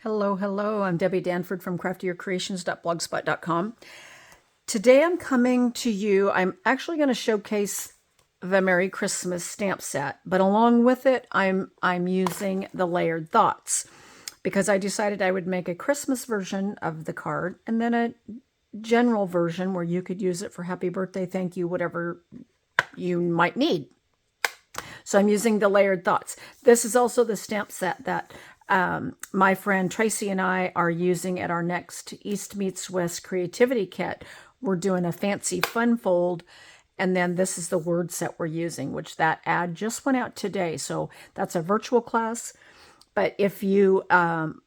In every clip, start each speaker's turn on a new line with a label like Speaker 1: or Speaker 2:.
Speaker 1: Hello, hello. I'm Debbie Danford from craftyyourcreations.blogspot.com. Today I'm coming to you. I'm actually going to showcase the Merry Christmas stamp set, but along with it, I'm using the Layered Thoughts because I decided I would make a Christmas version of the card and then a general version where you could use it for happy birthday, thank you, whatever you might need. So I'm using the Layered Thoughts. This is also the stamp set that my friend Tracy and I are using at our next East Meets West Creativity Kit. We're doing a fancy fun fold, and then this is the word set we're using, which that ad just went out today. So that's a virtual class. But if you're on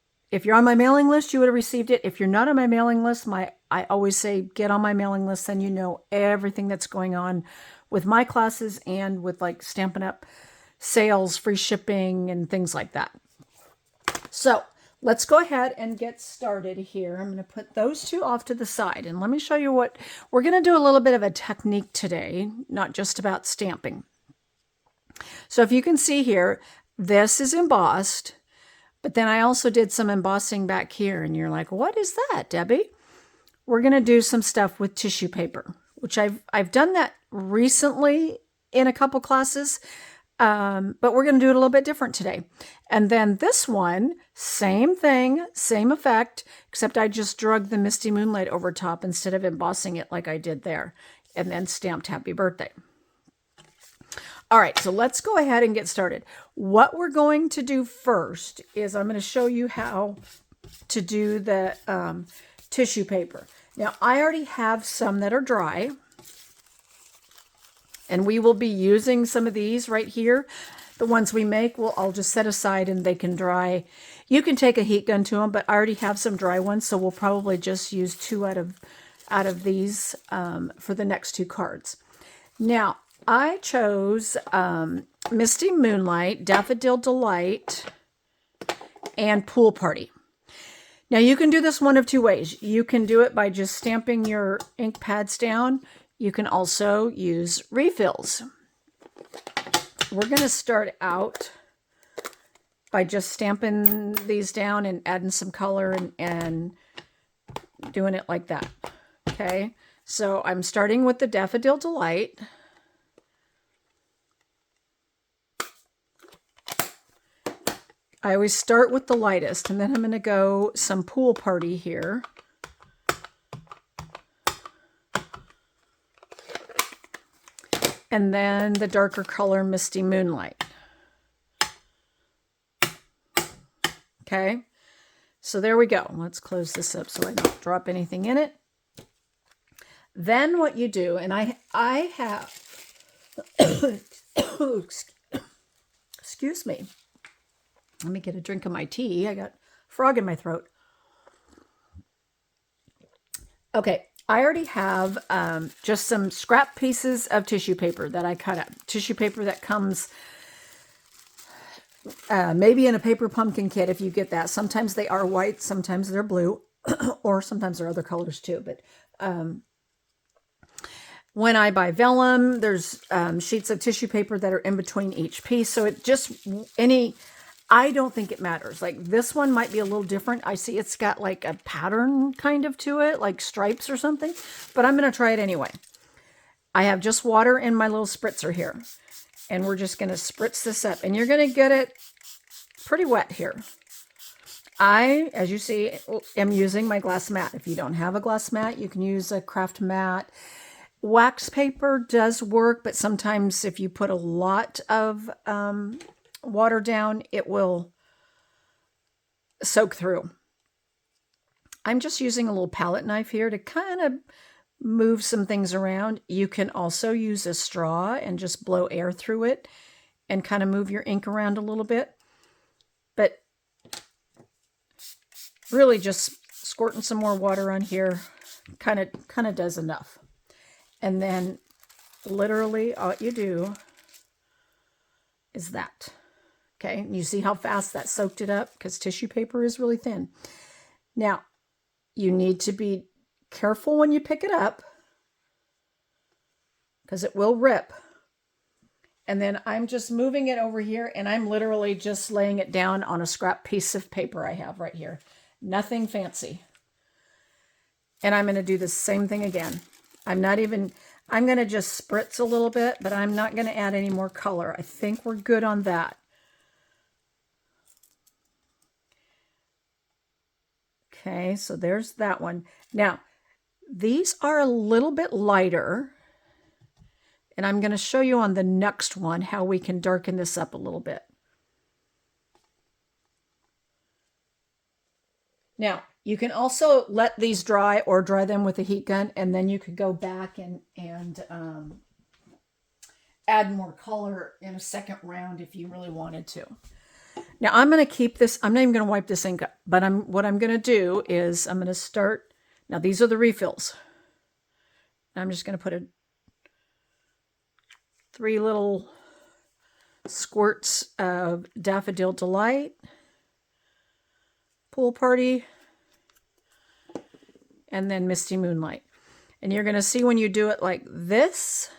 Speaker 1: my mailing list, you would have received it. If you're not on my mailing list, I always say get on my mailing list, then you know everything that's going on with my classes and with like Stampin' Up! Sales, free shipping, and things like that. So let's go ahead and get started here. I'm going to put those two off to the side and let me show you what we're going to do. A little bit of a technique today, not just about stamping. So if you can see here, this is embossed, but then I also did some embossing back here and you're like, what is that, Debbie? We're going to do some stuff with tissue paper, which I've done that recently in a couple classes. But we're going to do it a little bit different today. And then this one, same thing, same effect, except I just drug the Misty Moonlight over top instead of embossing it like I did there, and then stamped Happy Birthday. All right, so let's go ahead and get started. What we're going to do first is I'm going to show you how to do the tissue paper. Now, I already have some that are dry. And we will be using some of these right here. The ones we make, I'll just set aside and they can dry. You can take a heat gun to them, but I already have some dry ones, so we'll probably just use two out of these for the next two cards. Now, I chose Misty Moonlight, Daffodil Delight, and Pool Party. Now, you can do this one of two ways. You can do it by just stamping your ink pads down. You can also use refills. We're going to start out by just stamping these down and adding some color and doing it like that. Okay, so I'm starting with the Daffodil Delight. I always start with the lightest, and then I'm going to go some Pool Party here. And then the darker color, Misty Moonlight. Okay, so there we go. Let's close this up so I don't drop anything in it. Then what you do, and I have, excuse me. Let me get a drink of my tea. I got a frog in my throat. Okay. I already have just some scrap pieces of tissue paper that I cut up. Tissue paper that comes maybe in a paper pumpkin kit if you get that. Sometimes they are white, sometimes they're blue, or sometimes they're other colors too. But when I buy vellum, there's sheets of tissue paper that are in between each piece. So it just, I don't think it matters. Like this one might be a little different. I see it's got like a pattern kind of to it, like stripes or something, but I'm going to try it anyway. I have just water in my little spritzer here, and we're just going to spritz this up, and you're going to get it pretty wet here. I, as you see, am using my glass mat. If you don't have a glass mat, you can use a craft mat. Wax paper does work, but sometimes if you put a lot of water down, it will soak through. I'm just using a little palette knife here to kind of move some things around. You can also use a straw and just blow air through it and kind of move your ink around a little bit. But really just squirting some more water on here kind of does enough. And then literally all you do is that. Okay, and you see how fast that soaked it up because tissue paper is really thin. Now, you need to be careful when you pick it up because it will rip. And then I'm just moving it over here, and I'm literally just laying it down on a scrap piece of paper I have right here. Nothing fancy. And I'm going to do the same thing again. I'm going to just spritz a little bit, but I'm not going to add any more color. I think we're good on that. Okay, so there's that one. Now, these are a little bit lighter, and I'm going to show you on the next one how we can darken this up a little bit. Now, you can also let these dry or dry them with a heat gun, and then you could go back and add more color in a second round if you really wanted to. Now, I'm going to keep this. I'm not even going to wipe this ink up, but what I'm going to do is I'm going to start. Now, these are the refills. I'm just going to put 3 little squirts of Daffodil Delight, Pool Party, and then Misty Moonlight. And you're going to see when you do it like this,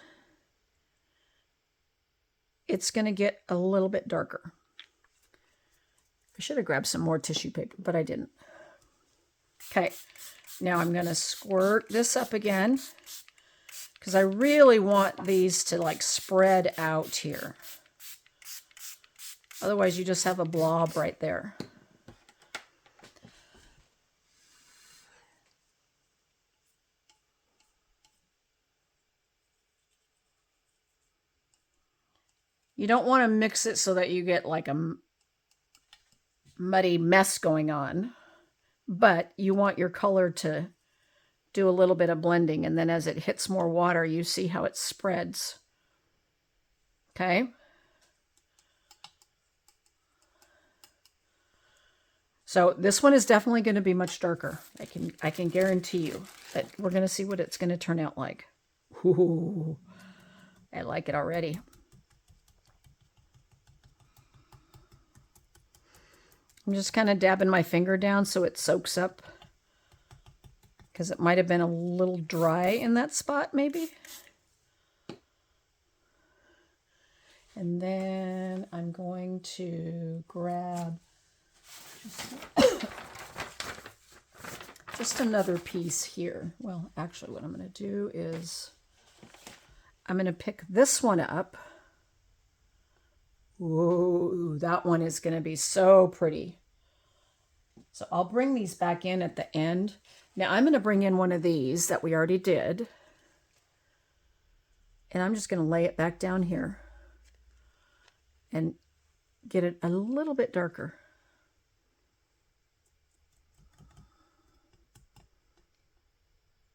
Speaker 1: it's going to get a little bit darker. I should have grabbed some more tissue paper, but I didn't. Okay, now I'm going to squirt this up again because I really want these to like spread out here. Otherwise, you just have a blob right there. You don't want to mix it so that you get like a muddy mess going on, but you want your color to do a little bit of blending, and then as it hits more water, you see how it spreads. Okay? So this one is definitely going to be much darker. I can guarantee you, but we're going to see what it's going to turn out like. Ooh, I like it already. I'm just kind of dabbing my finger down so it soaks up, because it might have been a little dry in that spot maybe. And then I'm going to grab just another piece here. Well, actually what I'm going to do is I'm going to pick this one up. Whoa, that one is going to be so pretty. So I'll bring these back in at the end. Now I'm going to bring in one of these that we already did. And I'm just going to lay it back down here and get it a little bit darker.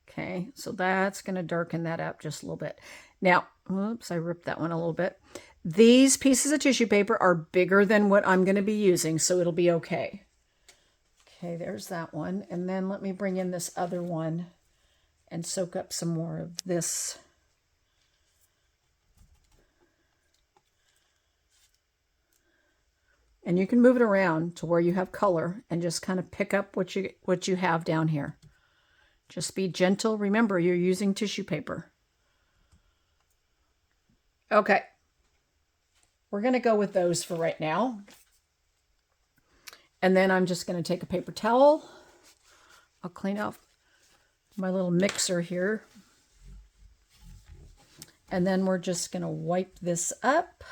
Speaker 1: Okay, so that's going to darken that up just a little bit. Now, oops, I ripped that one a little bit. These pieces of tissue paper are bigger than what I'm going to be using, so it'll be okay. Okay, there's that one. And then let me bring in this other one and soak up some more of this. And you can move it around to where you have color and just kind of pick up what you have down here. Just be gentle. Remember, you're using tissue paper. Okay. We're going to go with those for right now. And then I'm just going to take a paper towel. I'll clean off my little mixer here. And then we're just going to wipe this up.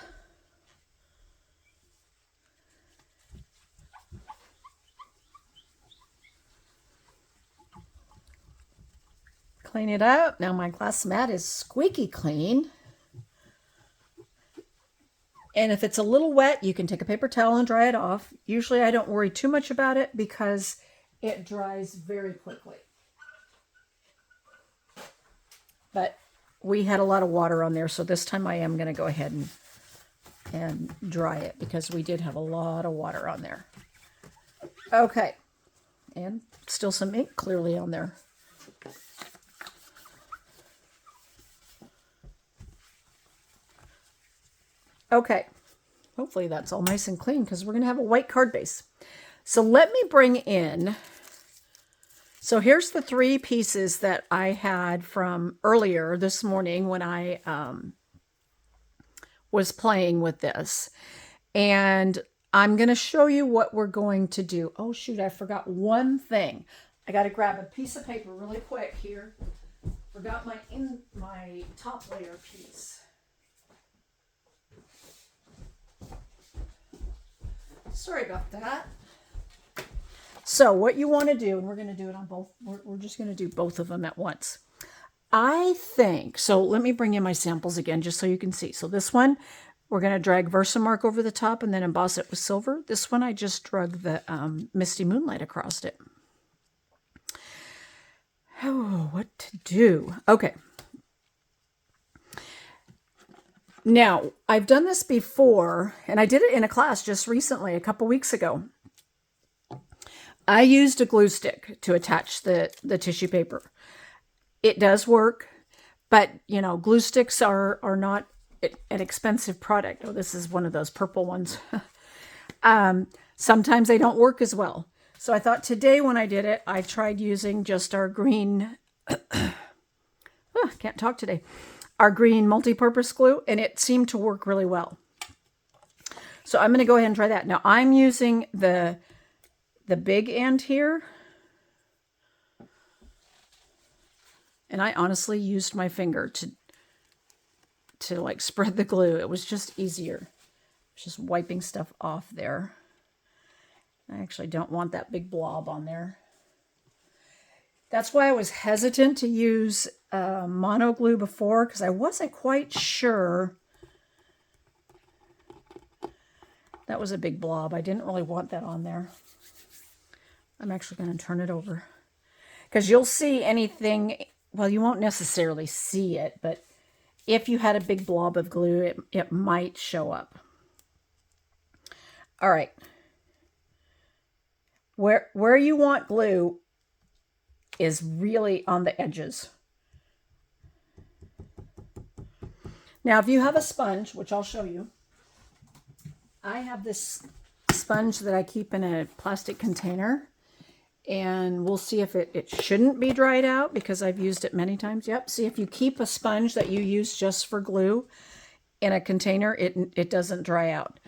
Speaker 1: Clean it up. Now my glass mat is squeaky clean. And if it's a little wet, you can take a paper towel and dry it off. Usually I don't worry too much about it because it dries very quickly. But we had a lot of water on there, so this time I am going to go ahead and dry it because we did have a lot of water on there. Okay. And still some ink clearly on there. Okay, hopefully that's all nice and clean because we're going to have a white card base. So let me bring in, so here's the 3 pieces that I had from earlier this morning when I was playing with this. And I'm going to show you what we're going to do. Oh, shoot, I forgot one thing. I got to grab a piece of paper really quick here. Forgot my top layer piece. Sorry about that. So what you want to do, and we're going to do it on both, we're just going to do both of them at once. I think, so let me bring in my samples again just so you can see. So this one, we're going to drag Versamark over the top and then emboss it with silver. This one, I just drug the Misty Moonlight across it. Oh, what to do? Okay. Now, I've done this before, and I did it in a class just recently, a couple weeks ago. I used a glue stick to attach the tissue paper. It does work, but, you know, glue sticks are not an expensive product. Oh, this is one of those purple ones. Sometimes they don't work as well. So I thought today when I did it, I tried using just our green, can't talk today, our green multi-purpose glue, and it seemed to work really well. So I'm going to go ahead and try that. Now I'm using the big end here. And I honestly used my finger to like spread the glue. It was just easier. Just wiping stuff off there. I actually don't want that big blob on there. That's why I was hesitant to use mono glue before, because I wasn't quite sure. That was a big blob. I didn't really want that on there. I'm actually going to turn it over. Because you'll see anything, well, you won't necessarily see it, but if you had a big blob of glue, it might show up. All right. Where you want glue is really on the edges. Now, if you have a sponge, which I'll show you, I have this sponge that I keep in a plastic container, and we'll see if it shouldn't be dried out because I've used it many times. Yep, see, if you keep a sponge that you use just for glue in a container, it doesn't dry out.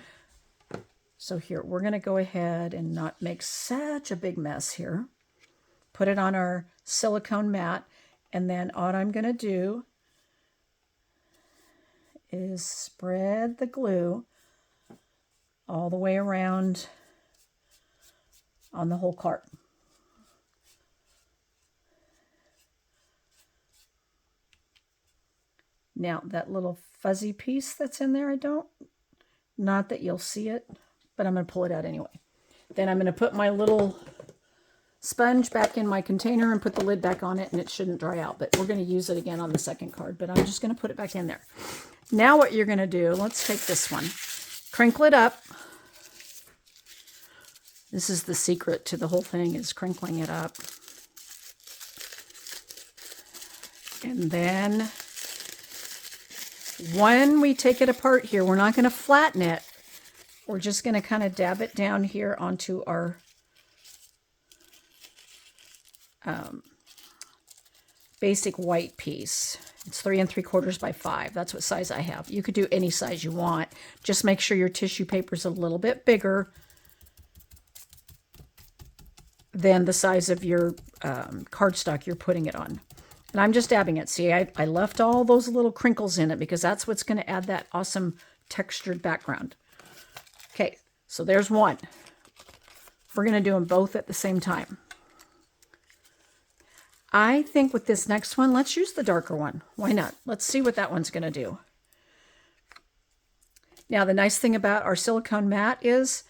Speaker 1: So here, we're going to go ahead and not make such a big mess here. Put it on our silicone mat, and then what I'm going to do is spread the glue all the way around on the whole cart. Now, that little fuzzy piece that's in there, not that you'll see it, but I'm going to pull it out anyway. Then I'm going to put my little sponge back in my container and put the lid back on it, and it shouldn't dry out, but we're going to use it again on the second card, but I'm just going to put it back in there. Now what you're going to do, let's take this one, crinkle it up. This is the secret to the whole thing, is crinkling it up. And then when we take it apart here, we're not going to flatten it. We're just going to kind of dab it down here onto our basic white piece. It's 3 3/4 by 5. That's what size I have. You could do any size you want. Just make sure your tissue paper is a little bit bigger than the size of your cardstock you're putting it on. And I'm just dabbing it. See, I left all those little crinkles in it because that's what's going to add that awesome textured background. Okay, so there's one. We're going to do them both at the same time. I think with this next one, let's use the darker one. Why not? Let's see what that one's going to do. Now, the nice thing about our silicone mat is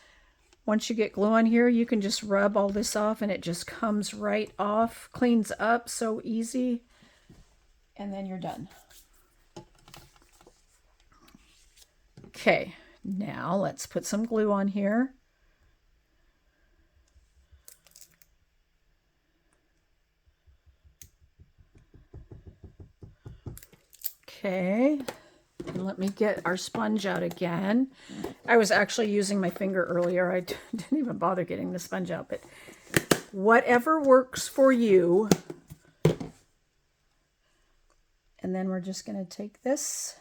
Speaker 1: once you get glue on here, you can just rub all this off and it just comes right off, cleans up so easy, and then you're done. Okay, now let's put some glue on here. Okay, and let me get our sponge out again. I was actually using my finger earlier. I didn't even bother getting the sponge out, but whatever works for you. And then we're just going to take this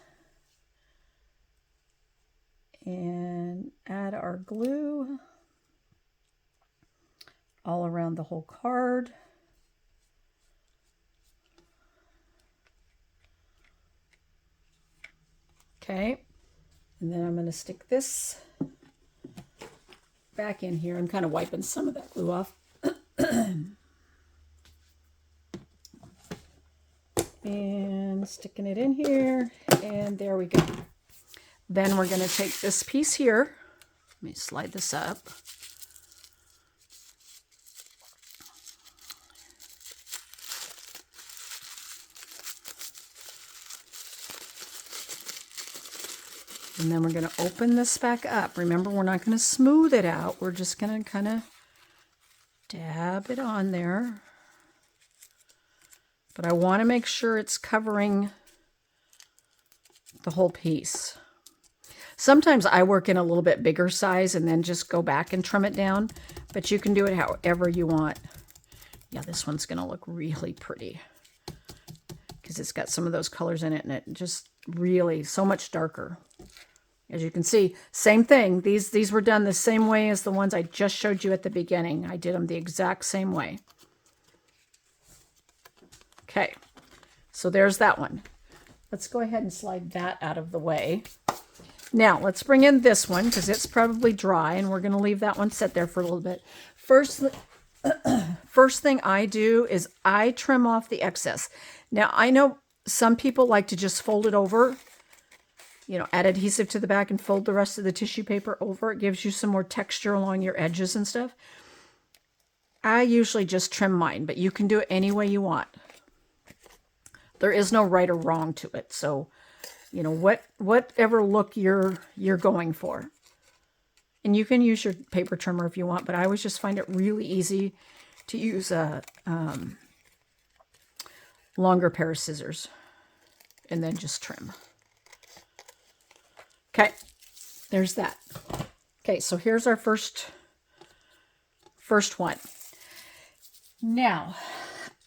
Speaker 1: and add our glue all around the whole card. Okay, and then I'm going to stick this back in here. I'm kind of wiping some of that glue off. And sticking it in here, and there we go. Then we're going to take this piece here. Let me slide this up. And then we're going to open this back up. Remember, we're not going to smooth it out. We're just going to kind of dab it on there. But I want to make sure it's covering the whole piece. Sometimes I work in a little bit bigger size and then just go back and trim it down. But you can do it however you want. Yeah, this one's going to look really pretty because it's got some of those colors in it, and it just really so much darker. As you can see, same thing. These were done the same way as the ones I just showed you at the beginning. I did them the exact same way. Okay, so there's that one. Let's go ahead and slide that out of the way. Now, let's bring in this one because it's probably dry, and we're going to leave that one sit there for a little bit. First thing I do is I trim off the excess. Now, I know some people like to just fold it over, you know, add adhesive to the back and fold the rest of the tissue paper over. It gives you some more texture along your edges and stuff. I usually just trim mine, but you can do it any way you want. There is no right or wrong to it. So, you know, whatever look you're going for. And you can use your paper trimmer if you want, but I always just find it really easy to use a longer pair of scissors and then just trim. Okay, there's that. Okay, so here's our first one. Now,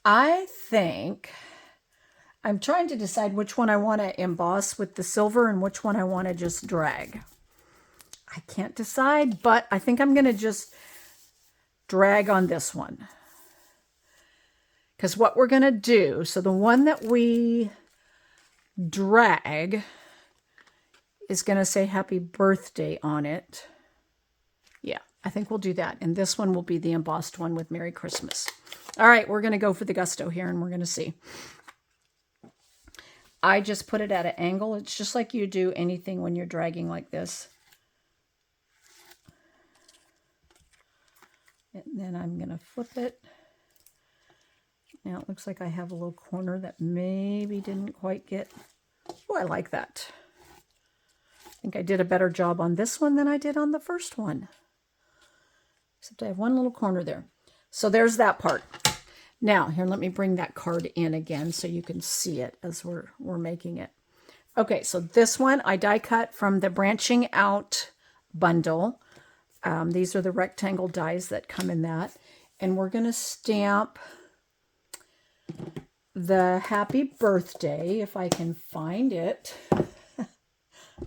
Speaker 1: I think I'm trying to decide which one I want to emboss with the silver and which one I want to just drag. I can't decide, but I think I'm going to just drag on this one. Because what we're going to do, so the one that we drag is going to say happy birthday on it. Yeah, I think we'll do that. And this one will be the embossed one with Merry Christmas. All right, we're going to go for the gusto here, and we're going to see. I just put it at an angle. It's just like you do anything when you're dragging like this. And then I'm going to flip it. Now it looks like I have a little corner that maybe didn't quite get. Oh, I like that. I think I did a better job on this one than I did on the first one. Except I have one little corner there. So there's that part. Now, here, let me bring that card in again so you can see it as we're making it. Okay, so this one I die cut from the Branching Out bundle. These are the rectangle dies that come in that. And we're going to stamp the happy birthday, if I can find it.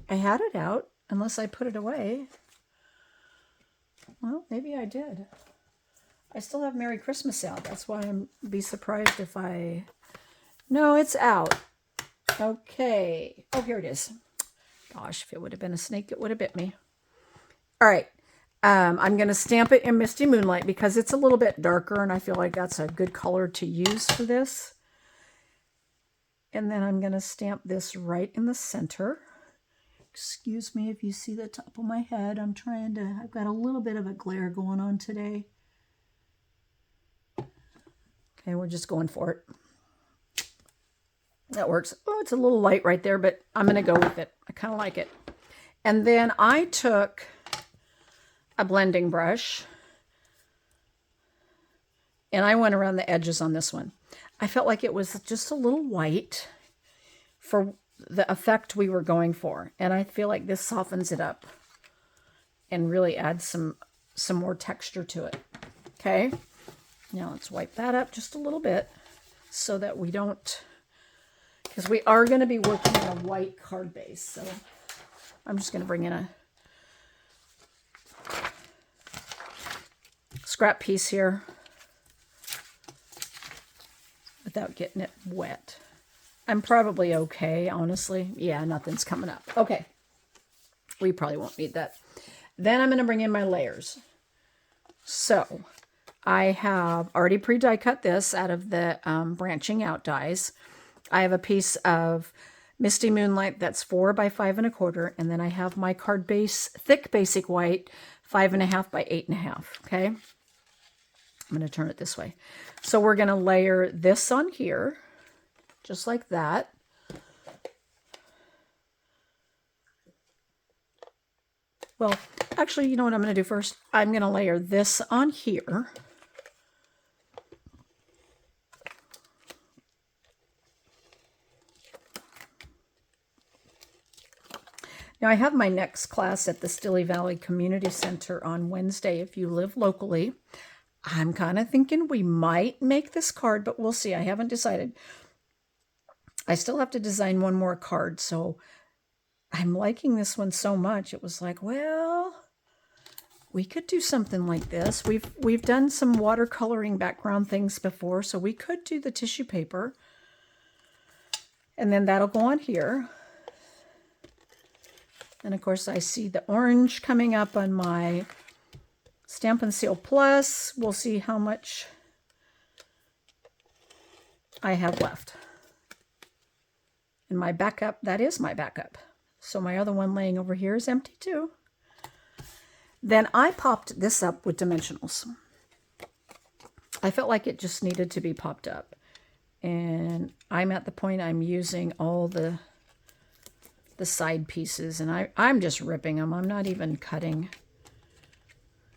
Speaker 1: I had it out, unless I put it away. Well, maybe I did. I still have Merry Christmas out. That's why I'm be surprised if I... No, it's out. Okay. Oh, here it is. Gosh, if it would have been a snake, it would have bit me. All right. I'm going to stamp it in Misty Moonlight because it's a little bit darker, and I feel like that's a good color to use for this. And then I'm going to stamp this right in the center. Excuse me if you see the top of my head. I've got a little bit of a glare going on today. Okay, we're just going for it. That works. Oh, it's a little light right there, but I'm going to go with it. I kind of like it. And then I took a blending brush and I went around the edges on this one. I felt like it was just a little white for the effect we were going for. And I feel like this softens it up and really adds some more texture to it. Okay. Now let's wipe that up just a little bit so that we don't, because we are going to be working on a white card base. So I'm just going to bring in a scrap piece here without getting it wet. I'm probably okay, honestly. Yeah, nothing's coming up. Okay. We probably won't need that. Then I'm going to bring in my layers. So I have already pre-die cut this out of the branching out dies. I have a piece of Misty Moonlight that's 4 by 5 1/4, and then I have my card base thick basic white 5.5 by 8.5. Okay, I'm going to turn it this way. So we're going to layer this on here, just like that. Well, actually, you know what I'm going to do first? I'm going to layer this on here. Now, I have my next class at the Stille Valley Community Center on Wednesday if you live locally. I'm kind of thinking we might make this card, but we'll see. I haven't decided. I still have to design one more card, so I'm liking this one so much. It was like, well, we could do something like this. We've done some watercoloring background things before, so we could do the tissue paper. And then that'll go on here. And of course, I see the orange coming up on my Stampin' Seal Plus. We'll see how much I have left. And my backup, that is my backup. So my other one laying over here is empty too. Then I popped this up with dimensionals. I felt like it just needed to be popped up. And I'm at the point I'm using all the side pieces, and I'm just ripping them. I'm not even cutting.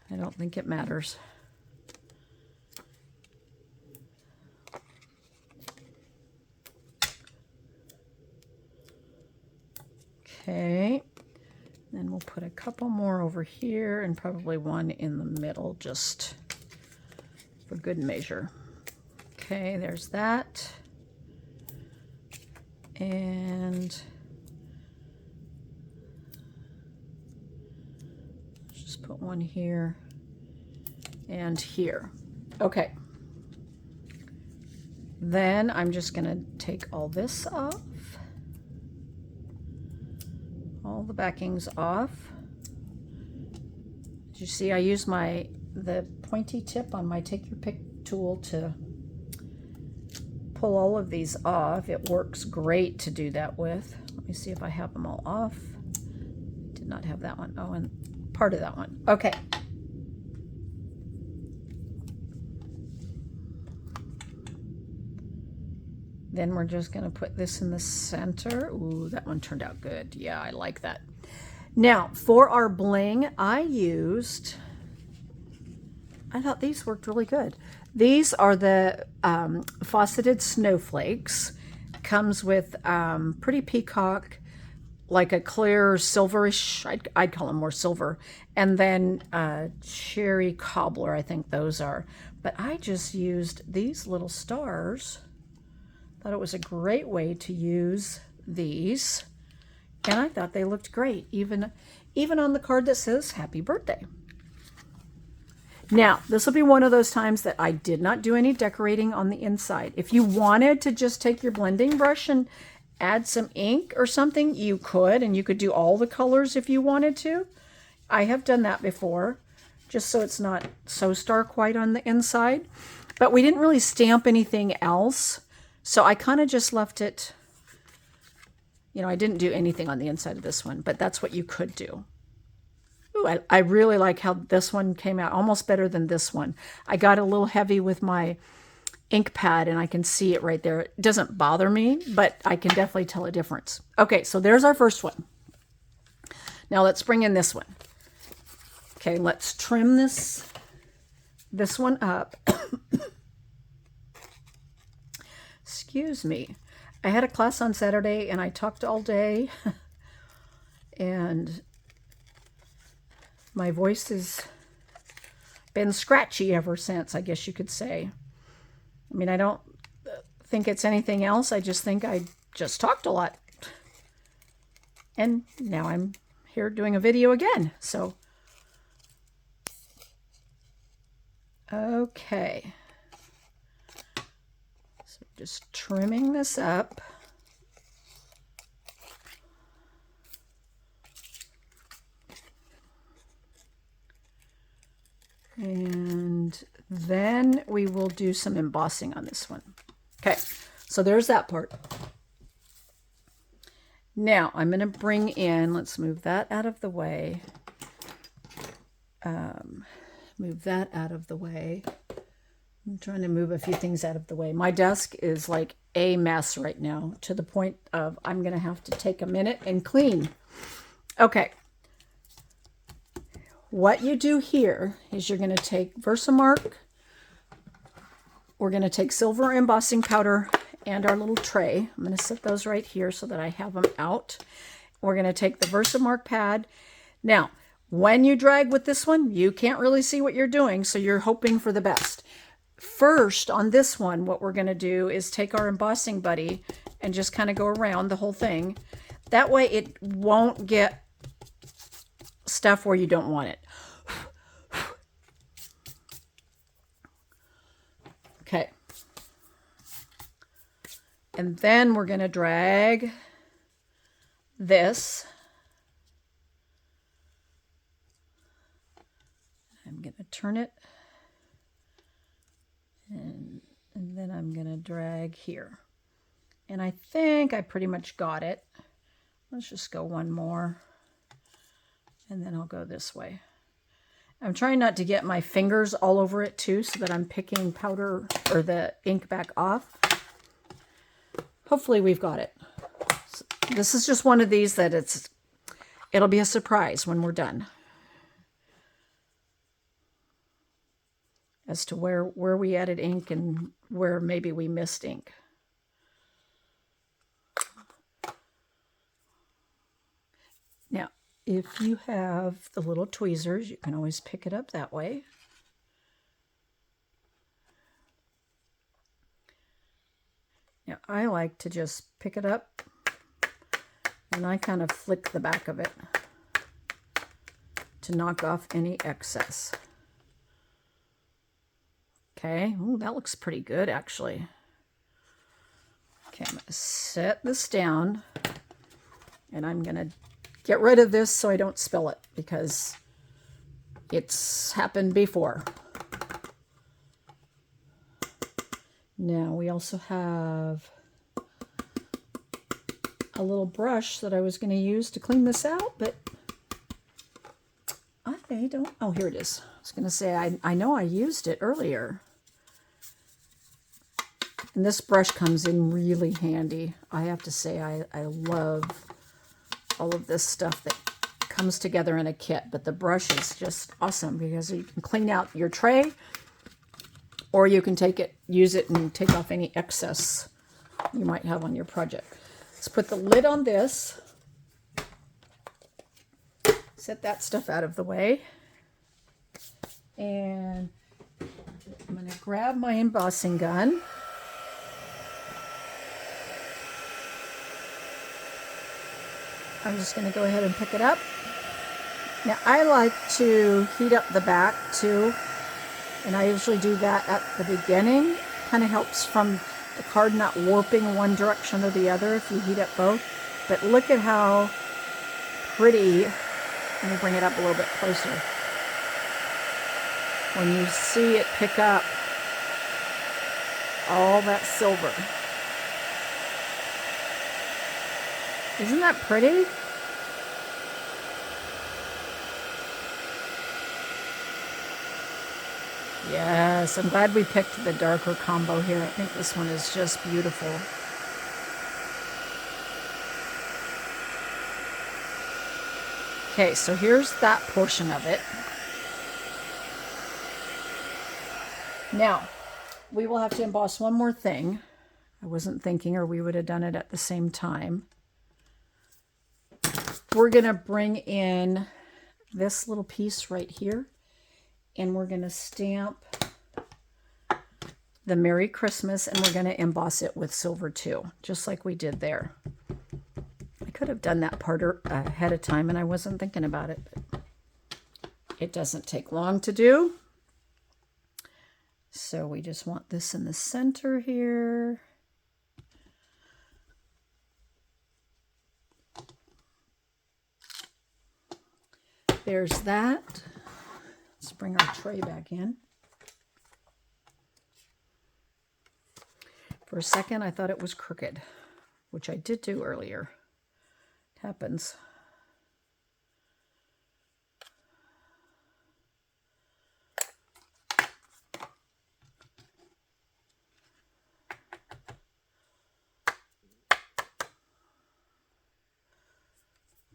Speaker 1: I don't think it matters. Okay, then we'll put a couple more over here and probably one in the middle just for good measure. Okay, there's that. And put one here and here. Okay. Then I'm just going to take all this off. All the backings off. As you see, I use the pointy tip on my Take Your Pick tool to pull all of these off. It works great to do that with. Let me see if I have them all off. Did not have that one. Oh, and part of that one. Okay. Then we're just going to put this in the center. Ooh, that one turned out good. Yeah, I like that. Now, for our bling, I thought these worked really good. These are the faceted snowflakes. Comes with Pretty Peacock, like a clear silverish, I'd call them more silver, and then cherry cobbler, I think those are. But I just used these little stars. Thought it was a great way to use these, and I thought they looked great, even on the card that says Happy Birthday. Now, this will be one of those times that I did not do any decorating on the inside. If you wanted to just take your blending brush and add some ink or something, you could, and you could do all the colors if you wanted to. I have done that before, just so it's not so stark white on the inside. But we didn't really stamp anything else, so I kind of just left it, I didn't do anything on the inside of this one, but that's what you could do. Ooh, I really like how this one came out, almost better than this one. I got a little heavy with my ink pad, and I can see it right there. It doesn't bother me, but I can definitely tell a difference. Okay, so there's our first one. Now let's bring in this one. Okay, let's trim this one up. Excuse me. I had a class on Saturday, and I talked all day, and my voice has been scratchy ever since, I guess you could say. I mean, I don't think it's anything else. I just think I just talked a lot. And now I'm here doing a video again. So Okay. So just trimming this up. And then we will do some embossing on this one. Okay, so there's that part. Now I'm going to bring in, let's move that out of the way. Move that out of the way. I'm trying to move a few things out of the way. My desk is like a mess right now, to the point of I'm going to have to take a minute and clean. Okay. What you do here is you're going to take Versamark. We're going to take silver embossing powder and our little tray. I'm going to set those right here so that I have them out. We're going to take the Versamark pad. Now, when you drag with this one, you can't really see what you're doing, so you're hoping for the best. First, on this one, what we're going to do is take our embossing buddy and just kind of go around the whole thing. That way it won't get stuff where you don't want it. Okay. And then we're going to drag this. I'm going to turn it. And then I'm going to drag here. And I think I pretty much got it. Let's just go one more. And then I'll go this way. I'm trying not to get my fingers all over it too, so that I'm picking powder or the ink back off. Hopefully we've got it. So this is just one of these that it'll be a surprise when we're done. As to where we added ink and where maybe we missed ink. Now, if you have the little tweezers, you can always pick it up that way. Now, I like to just pick it up and I kind of flick the back of it to knock off any excess. Okay, ooh, that looks pretty good actually. Okay, I'm going to set this down and I'm going to get rid of this so I don't spill it because it's happened before. Now we also have a little brush that I was going to use to clean this out, but I don't, oh, here it is. I was going to say, I know I used it earlier. And this brush comes in really handy. I have to say, I love all of this stuff that comes together in a kit, but the brush is just awesome because you can clean out your tray, or you can use it and take off any excess you might have on your project. Let's put the lid on this. Set that stuff out of the way. And I'm going to grab my embossing gun. I'm just going to go ahead and pick it up. Now I like to heat up the back too, and I usually do that at the beginning. Kind of helps from the card not warping one direction or the other if you heat up both. But look at how pretty, let me bring it up a little bit closer. When you see it pick up all that silver. Isn't that pretty? Yes, I'm glad we picked the darker combo here. I think this one is just beautiful. Okay, so here's that portion of it. Now, we will have to emboss one more thing. I wasn't thinking, or we would have done it at the same time. We're going to bring in this little piece right here, and we're going to stamp the Merry Christmas, and we're going to emboss it with silver too, just like we did there. I could have done that part ahead of time, and I wasn't thinking about it, but it doesn't take long to do. So we just want this in the center here. There's that. Let's bring our tray back in. For a second, I thought it was crooked, which I did do earlier. It happens.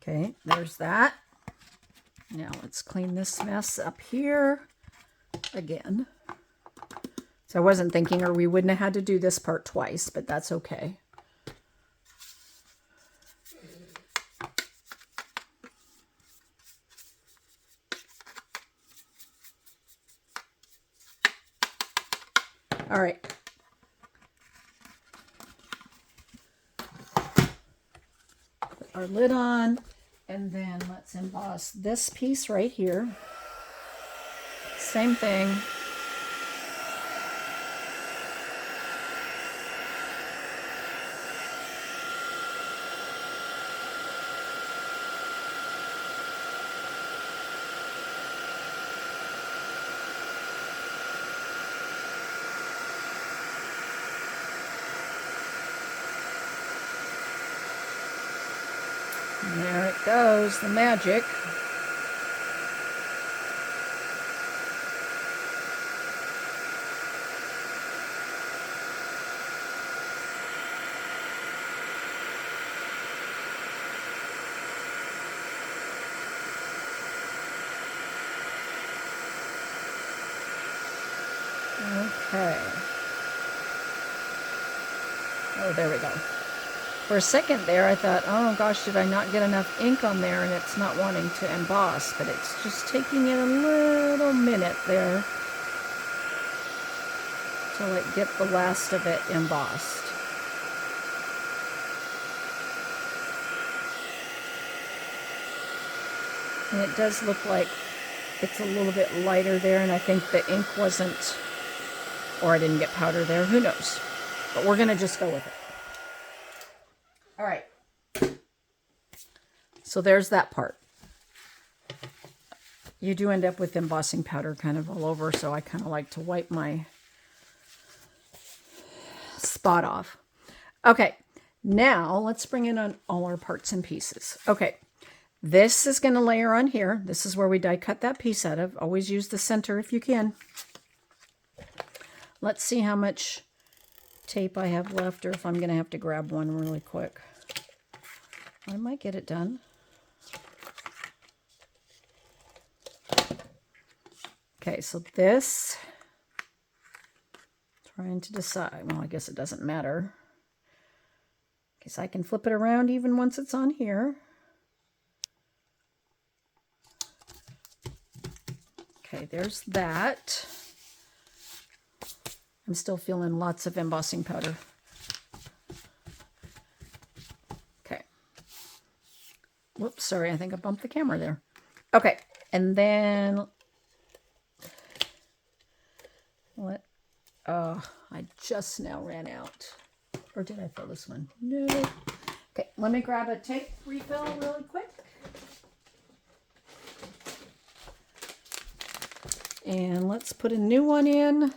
Speaker 1: Okay, there's that. Now let's clean this mess up here again. So I wasn't thinking, or we wouldn't have had to do this part twice, but that's okay. All right. Put our lid on, and then let's emboss this piece right here. Same thing. And there it goes, the magic. Okay. Oh, there we go. For a second there, I thought, oh gosh, did I not get enough ink on there and it's not wanting to emboss, but it's just taking it a little minute there to like get the last of it embossed. And it does look like it's a little bit lighter there, and I think the ink wasn't, or I didn't get powder there, who knows. But we're going to just go with it. All right. So there's that part. You do end up with embossing powder kind of all over, so I kind of like to wipe my spot off. Okay, now let's bring in on all our parts and pieces. Okay, this is going to layer on here. This is where we die cut that piece out of. Always use the center if you can. Let's see how much tape I have left, or if I'm going to have to grab one really quick. I might get it done. Okay, so this, trying to decide, well, I guess it doesn't matter. Okay, so I can flip it around even once it's on here. Okay, there's that. I'm still feeling lots of embossing powder. Okay. Whoops, sorry, I think I bumped the camera there. Okay, and then what? Oh, I just now ran out. Or did I fill this one? No. Okay, let me grab a tape refill really quick. And let's put a new one in.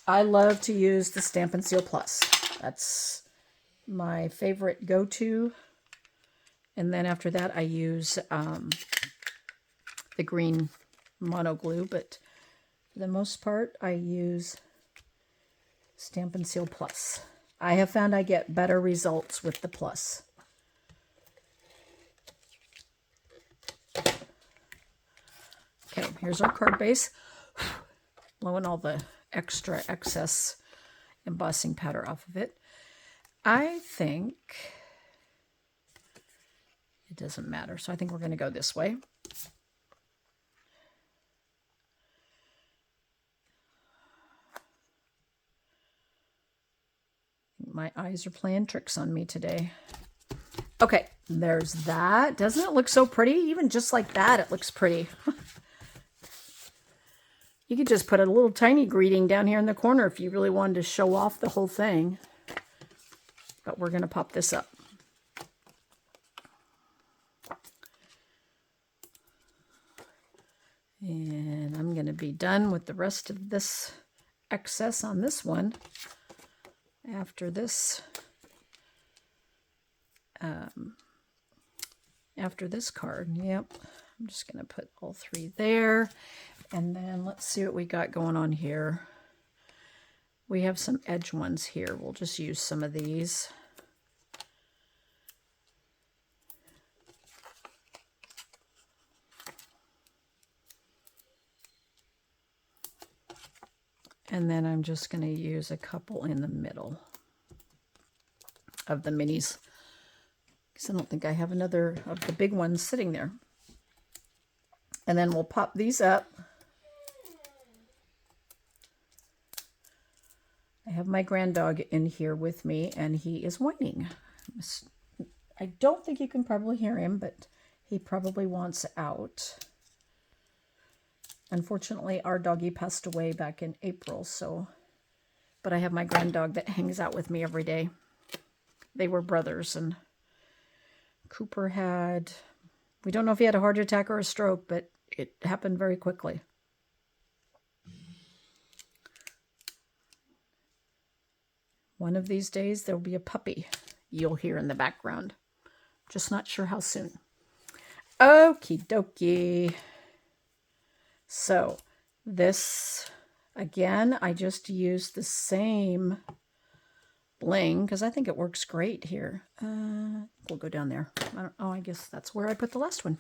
Speaker 1: I love to use the Stampin' Seal Plus. That's my favorite go-to. And then after that, I use the green mono glue, but for the most part, I use Stampin' Seal Plus. I have found I get better results with the Plus. Okay, here's our card base. Blowing all the extra excess embossing powder off of it. I think it doesn't matter, so I think we're going to go this way. My eyes are playing tricks on me today. Okay, there's that. Doesn't it look so pretty? Even just like that, it looks pretty. You could just put a little tiny greeting down here in the corner if you really wanted to show off the whole thing. But we're going to pop this up. And I'm going to be done with the rest of this excess on this one after this. After this card. Yep. I'm just going to put all three there. And then let's see what we got going on here. We have some edge ones here. We'll just use some of these. And then I'm just going to use a couple in the middle of the minis, because I don't think I have another of the big ones sitting there. And then we'll pop these up. I have my grand dog in here with me, and he is whining. I don't think you can probably hear him, but he probably wants out. Unfortunately, our doggy passed away back in April, but I have my grand dog that hangs out with me every day. They were brothers, and Cooper we don't know if he had a heart attack or a stroke, but it happened very quickly. One of these days, there'll be a puppy you'll hear in the background. Just not sure how soon. Okie dokie. So this, again, I just used the same bling because I think it works great here. We'll go down there. I guess that's where I put the last one.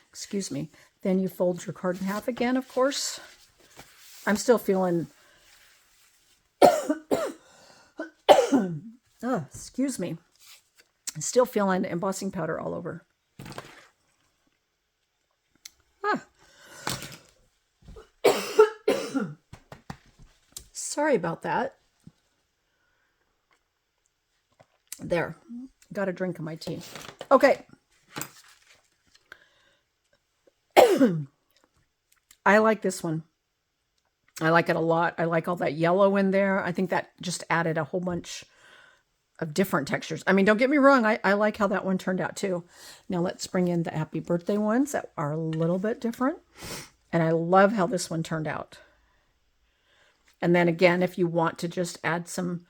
Speaker 1: Excuse me. Then you fold your card in half again, of course. I'm still feeling... oh, excuse me. I'm still feeling embossing powder all over. Sorry about that. There. Got a drink of my tea. Okay. I like this one. I like it a lot. I like all that yellow in there. I think that just added a whole bunch of different textures. I mean, don't get me wrong. I like how that one turned out too. Now let's bring in the happy birthday ones that are a little bit different. And I love how this one turned out. And then again, if you want to just add some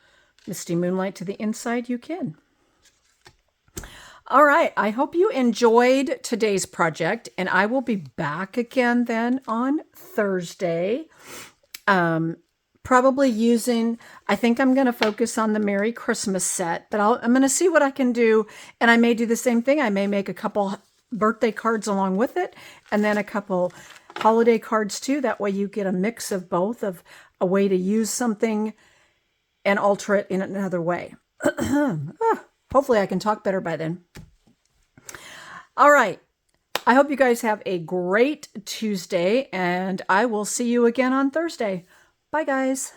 Speaker 1: Misty Moonlight to the inside, you can. All right. I hope you enjoyed today's project, and I will be back again then on Thursday. Probably using, I think I'm going to focus on the Merry Christmas set, but I'm going to see what I can do. And I may do the same thing. I may make a couple birthday cards along with it, and then a couple holiday cards too. That way you get a mix of both, of a way to use something and alter it in another way. Hopefully I can talk better by then. All right. I hope you guys have a great Tuesday, and I will see you again on Thursday. Bye, guys.